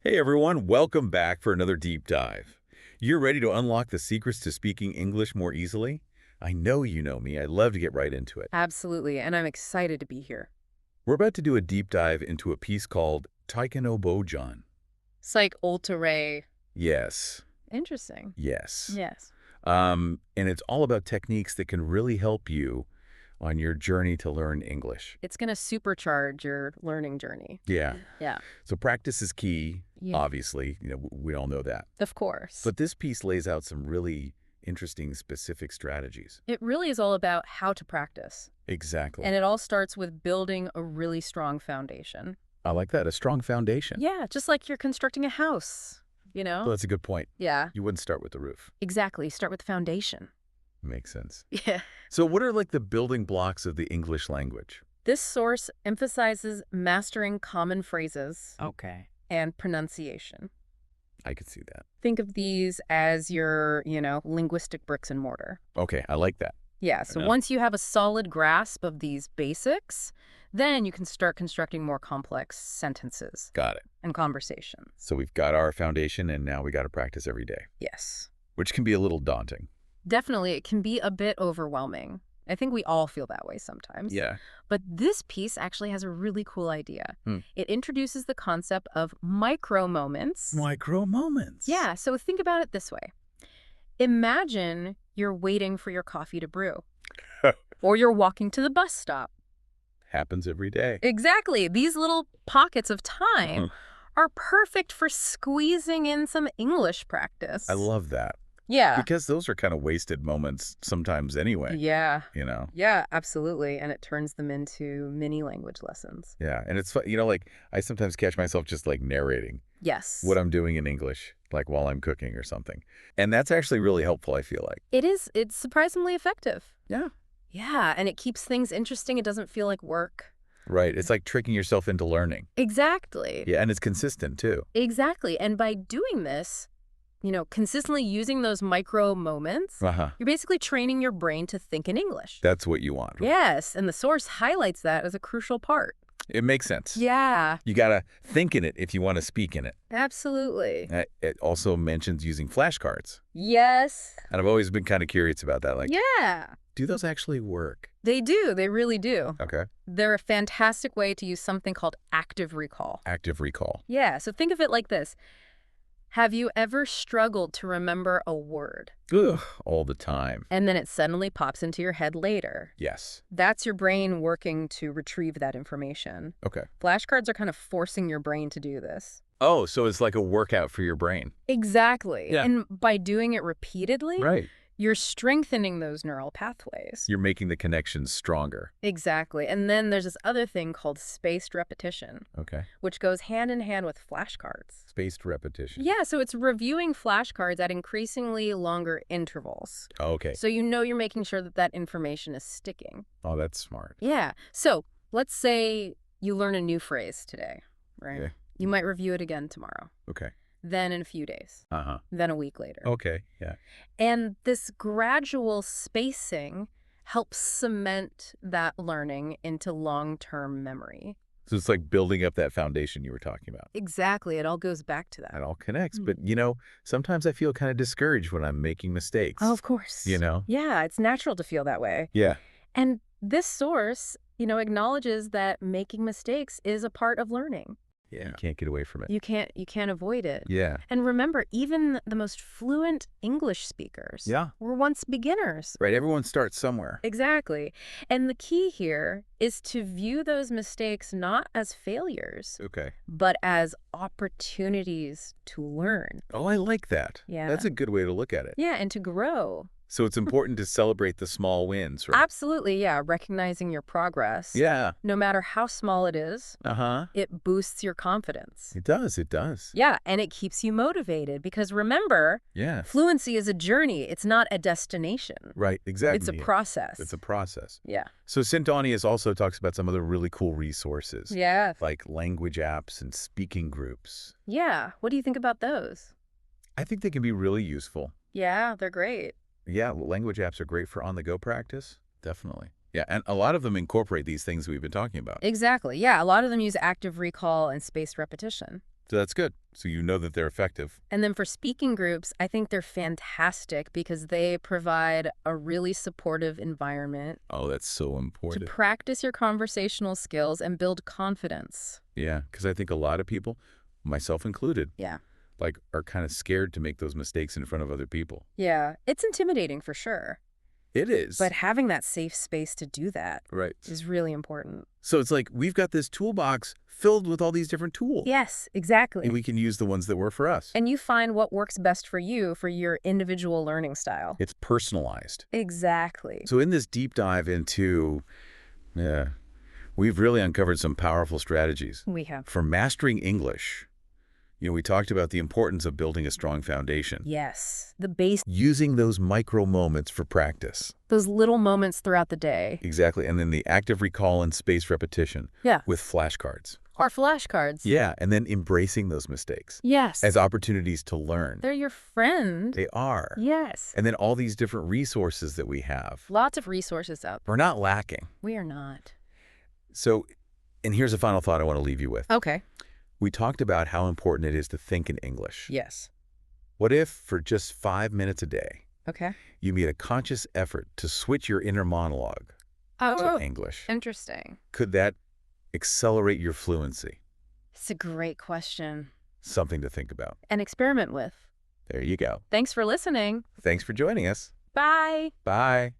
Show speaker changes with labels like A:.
A: Hey everyone, welcome back for another deep dive. You're ready to unlock the secrets to speaking English more easily? I know you know me. I love to get right into it.
B: Absolutely, and I'm excited to be here.
A: We're about to do a deep dive into a piece called Taikano Bojan.
B: Psych ultra ray.
A: Yes,
B: Interesting.
A: yes.
B: Yes.
A: And it's all about techniques that can really help you on your journey to learn English.
B: It's going to supercharge your learning journey.
A: Yeah.
B: Yeah.
A: So practice is key,
B: Yeah.
A: obviously. We all know that.
B: Of course.
A: But this piece lays out some really interesting specific strategies.
B: It really is all about how to practice.
A: Exactly.
B: And it all starts with building a really strong foundation.
A: I like that. A strong foundation.
B: Yeah, just like you're constructing a house, you know?
A: Well, that's a good point.
B: Yeah,
A: You wouldn't start with the roof.
B: exactly. Start with the foundation.
A: Makes sense.
B: Yeah.
A: So what are like the building blocks of the English language?
B: This source emphasizes mastering common phrases
C: Okay.
B: and pronunciation.
A: I could see that.
B: Think of these as your, linguistic bricks and mortar.
A: Okay, I like that.
B: Yeah, so
A: enough.
B: once you have a solid grasp of these basics, then you can start constructing more complex sentences
A: Got it.
B: and conversations.
A: So we've got our foundation and now we got to practice every day,
B: Yes.
A: which can be a little daunting.
B: Definitely, it can be a bit overwhelming. I think we all feel that way sometimes.
A: Yeah.
B: But this piece actually has a really cool idea.
A: Hmm.
B: It introduces the concept of micro moments.
A: Micro moments.
B: Yeah, so think about it this way. Imagine you're waiting for your coffee to brew, or you're walking to the bus stop.
A: Happens every day.
B: Exactly. These little pockets of time
A: Uh-huh.
B: are perfect for squeezing in some English practice.
A: I love that.
B: Yeah.
A: Because those are kind of wasted moments sometimes anyway,
B: Yeah.
A: you know?
B: Yeah, absolutely. And it turns them into mini language lessons.
A: Yeah, and it's fun, like I sometimes catch myself just like narrating
B: Yes.
A: what I'm doing in English, like while I'm cooking or something. And that's actually really helpful, I feel like.
B: It is. It's surprisingly effective.
A: Yeah.
B: Yeah, and it keeps things interesting. It doesn't feel like work.
A: Right. It's like tricking yourself into learning.
B: Exactly.
A: Yeah, and it's consistent too.
B: Exactly. And by doing this, consistently using those micro moments,
A: Uh-huh.
B: you're basically training your brain to think in English.
A: That's what you want.
B: Yes, and the source highlights that as a crucial part.
A: It makes sense.
B: Yeah,
A: You got to think in it if you want to speak in it.
B: absolutely.
A: It also mentions using flashcards.
B: Yes.
A: And I've always been kind of curious about that. Like,
B: Yeah,
A: do those actually work?
B: they do. They really do.
A: Okay.
B: They're a fantastic way to use something called active recall.
A: Active recall.
B: Yeah, so think of it like this. Have you ever struggled to remember a word,
A: Ugh, all the time.
B: and then it suddenly pops into your head later?
A: Yes.
B: That's your brain working to retrieve that information.
A: Okay.
B: Flashcards are kind of forcing your brain to do this.
A: Oh, so it's like a workout for your brain.
B: Exactly.
A: Yeah.
B: And by doing it repeatedly,
A: Right.
B: you're strengthening those neural pathways.
A: You're making the connections stronger.
B: Exactly. And then there's this other thing called spaced repetition,
A: Okay.
B: which goes hand in hand with flashcards.
A: Spaced repetition.
B: Yeah, so it's reviewing flashcards at increasingly longer intervals.
A: Okay.
B: So you're making sure that that information is sticking.
A: Oh, that's smart.
B: Yeah. So let's say you learn a new phrase today, right?
A: Okay.
B: You might review it again tomorrow,
A: Okay.
B: then in a few days,
A: Uh-huh.
B: then a week later.
A: Okay. Yeah.
B: And this gradual spacing helps cement that learning into long-term memory.
A: So it's like building up that foundation you were talking about.
B: Exactly. It all goes back to that.
A: It all connects.
B: Mm.
A: But, sometimes I feel kind of discouraged when I'm making mistakes.
B: Oh, of course. Yeah, it's natural to feel that way.
A: Yeah.
B: And this source, acknowledges that making mistakes is a part of learning.
A: Yeah. You can't get away from it.
B: You can't avoid it.
A: Yeah.
B: And remember, even the most fluent English speakers were once beginners.
A: Right. Everyone starts somewhere.
B: Exactly. And the key here is to view those mistakes not as failures,
A: Okay.
B: but as opportunities to learn.
A: Oh, I like that.
B: Yeah.
A: That's a good way to look at it.
B: Yeah, and to grow.
A: So it's important to celebrate the small wins, right?
B: Absolutely, yeah. Recognizing your progress.
A: Yeah.
B: No matter how small it is,
A: Uh-huh.
B: it boosts your confidence.
A: It does. It does.
B: Yeah, and it keeps you motivated because remember,
A: Yeah.
B: fluency is a journey. It's not a destination.
A: Right. Exactly.
B: It's a process.
A: It's a process.
B: Yeah.
A: So Sintonius also talks about some other really cool resources.
B: Yeah.
A: Like language apps and speaking groups.
B: Yeah. What do you think about those?
A: I think they can be really useful.
B: Yeah, they're great.
A: Yeah, language apps are great for on-the-go practice. Definitely. Yeah, and a lot of them incorporate these things we've been talking about.
B: Exactly. Yeah, a lot of them use active recall and spaced repetition.
A: So that's good. So you know that they're effective.
B: And then for speaking groups, I think they're fantastic because they provide a really supportive environment
A: Oh, that's so
B: to
A: important.
B: practice your conversational skills and build confidence.
A: Yeah, because I think a lot of people, myself included,
B: Yeah.
A: like are kind of scared to make those mistakes in front of other people.
B: Yeah. It's intimidating for sure.
A: It is.
B: But having that safe space to do that
A: right.
B: is really important.
A: So it's like we've got this toolbox filled with all these different tools.
B: Yes, exactly.
A: And we can use the ones that work for us.
B: And you find what works best for you for your individual learning style.
A: It's personalized.
B: Exactly.
A: So in this deep dive into, we've really uncovered some powerful strategies.
B: We have.
A: For mastering English, we talked about the importance of building a strong foundation.
B: Yes. The base.
A: Using those micro moments for practice.
B: Those little moments throughout the day.
A: Exactly. And then the active recall and spaced repetition.
B: Yeah.
A: With flashcards.
B: Or flashcards.
A: Yeah. And then embracing those mistakes.
B: Yes.
A: As opportunities to learn.
B: They're your friend.
A: They are.
B: Yes.
A: And then all these different resources that we have.
B: Lots of resources out there.
A: We're not lacking.
B: We are not.
A: So, and here's a final thought I want to leave you with.
B: Okay.
A: We talked about how important it is to think in English.
B: Yes.
A: What if, for just 5 minutes a day,
B: Okay.
A: you made a conscious effort to switch your inner monologue to English?
B: Interesting.
A: Could that accelerate your fluency?
B: It's a great question.
A: Something to think about.
B: And experiment with.
A: There you go.
B: Thanks for listening.
A: Thanks for joining us.
B: Bye.
A: Bye.